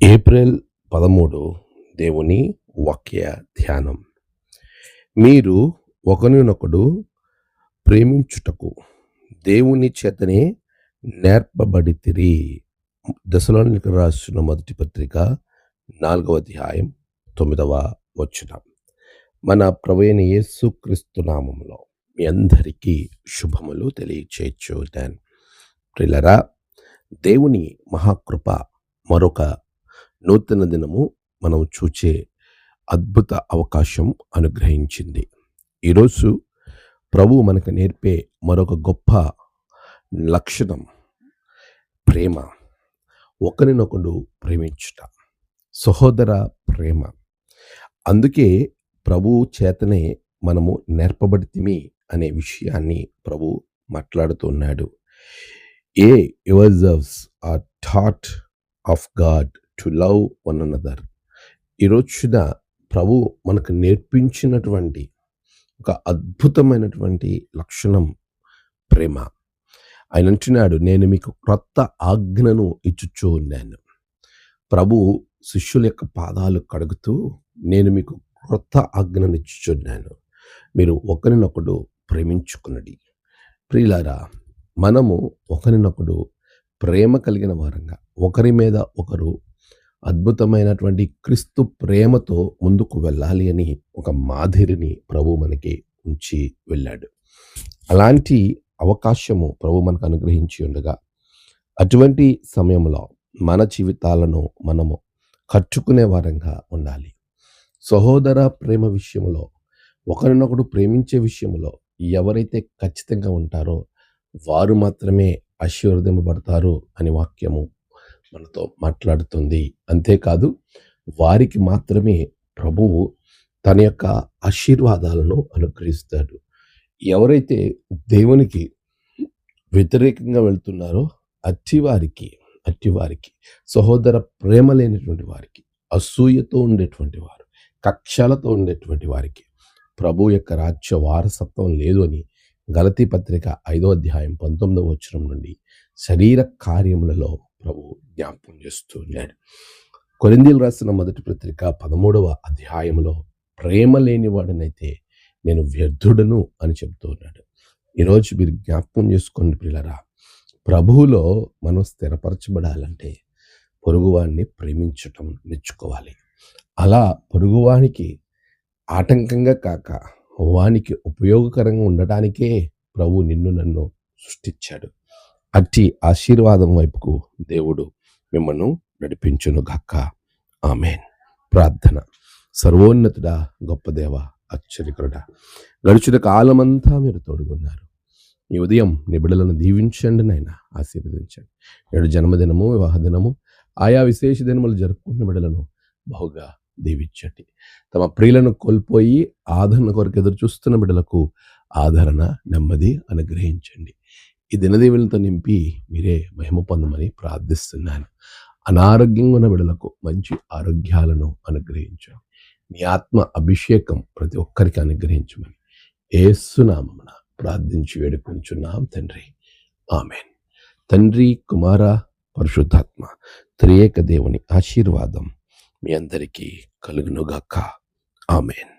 April 13 దేవుని వాక్య ధ్యానం. మీరు ఒకరినొకడు ప్రేమించుటకు దేవుని చేతనే నేర్పబడితిరి. దశలోనికి రాసిన మొదటి పత్రిక 4వ అధ్యాయం 9వ వచనం. మన ప్రభువైన యేసుక్రీస్తు నామములో మీ అందరికీ శుభములు తెలియచేయుచున్నాను. ప్రియులారా, దేవుని మహాకృప మరొక నూతన దినము మనం చూచే అద్భుత అవకాశం అనుగ్రహించింది. ఈరోజు ప్రభు మనకు నేర్పే మరొక గొప్ప లక్షణం ప్రేమ. ఒకరినొకడు ప్రేమించుట, సహోదర ప్రేమ. అందుకే ప్రభు చేతనే మనము నేర్పబడితిమి అనే విషయాన్ని ప్రభు మాట్లాడుతున్నాడు. Yourselves are taught of God to love one another. ఈరోజున ప్రభు మనకు నేర్పించినటువంటి ఒక అద్భుతమైనటువంటి లక్షణం ప్రేమ. ఆయన అంటున్నాడు, నేను మీకు క్రొత్త ఆజ్ఞను ఇచ్చుచూ ఉన్నాను. ప్రభు శిష్యుల యొక్క పాదాలు కడుగుతూ, నేను మీకు క్రొత్త ఆజ్ఞను ఇచ్చుచున్నాను, మీరు ఒకరినొకడు ప్రేమించుకునడి. ప్రియులారా, మనము ఒకరినొకడు ప్రేమ కలిగిన వారంగా ఒకరి మీద ఒకరు అద్భుతమైనటువంటి క్రీస్తు ప్రేమతో ముందుకు వెళ్ళాలి అని ఒక మాదిరిని ప్రభు మనకి ఉంచి వెళ్ళాడు. అలాంటి అవకాశము ప్రభు మనకు అనుగ్రహించి ఉండగా, అటువంటి సమయంలో మన జీవితాలను మనము కట్టుకునే వారంగా ఉండాలి. సహోదర ప్రేమ విషయంలో, ఒకరినొకడు ప్రేమించే విషయంలో ఎవరైతే ఖచ్చితంగా ఉంటారో వారు మాత్రమే ఆశీర్వదింపబడతారు అని వాక్యము మనతో మాట్లాడుతుంది. అంతేకాదు, వారికి మాత్రమే ప్రభువు తన యొక్క ఆశీర్వాదాలను అనుగ్రహిస్తాడు. ఎవరైతే దేవునికి వ్యతిరేకంగా వెళ్తున్నారో అట్టివారికి సహోదర ప్రేమ లేనటువంటి వారికి, అసూయతో ఉండేటువంటి వారు, కక్షలతో ఉండేటువంటి వారికి ప్రభు యొక్క రాజ్య వారసత్వం లేదు అని గలతీ పత్రిక 5వ అధ్యాయం 19వ వచనం నుండి శరీర కార్యములలో ప్రభు జ్ఞాపకం చేస్తూ ఉన్నాడు. కొరింథీయులు రాసిన మొదటి పత్రిక 13వ అధ్యాయంలో ప్రేమ లేని వాడనైతే నేను వ్యర్థుడను అని చెబుతూ ఉన్నాడు. ఈరోజు మీరు జ్ఞాపకం చేసుకోండి ప్రియులారా, ప్రభువులో మనం స్థిరపరచబడాలంటే పొరుగువాడిని ప్రేమించటం నేర్చుకోవాలి. అలా పొరుగువానికి ఆటంకంగా కాక వానికి ఉపయోగకరంగా ఉండటానికే ప్రభు నిన్ను నన్ను సృష్టించాడు. అట్టి ఆశీర్వాదం వైపుకు దేవుడు మిమ్మల్ని నడిపించును గాక. ఆమేన్. ప్రార్థన. సర్వోన్నతుడా, గొప్ప దేవ, ఆశ్చర్యకరుడా, గడిచిన కాలమంతా మీరు తోడుగున్నారు. ఈ ఉదయం నీ బిడ్డలను దీవించండి నాయనా, ఆశీర్వదించండి. నేడు జన్మదినము, వివాహ దినము, ఆయా విశేష దినములు జరుపుకున్న బిడ్డలను బహుగా దీవించండి. తమ ప్రియులను కోల్పోయి ఆదరణ కొరకు ఎదురు చూస్తున్న బిడ్డలకు ఆదరణ, నెమ్మది అనుగ్రహించండి. ఈ దినదీవులతో నింపి మీరే మహిమ పొందమని ప్రార్థిస్తున్నాను. అనారోగ్యంగా ఉన్న బిడ్డలకు మంచి ఆరోగ్యాలను అనుగ్రహించండి. నీ ఆత్మ అభిషేకం ప్రతి ఒక్కరికి అనుగ్రహించమని యేసు నామమున ప్రార్థించి వేడుకొంచున్నాం తండ్రి. ఆమేన్. తండ్రి, కుమార, పరిశుద్ధాత్మ త్రియేక దేవుని ఆశీర్వాదం మీ అందరికీ కలుగునుగాక. ఆమేన్.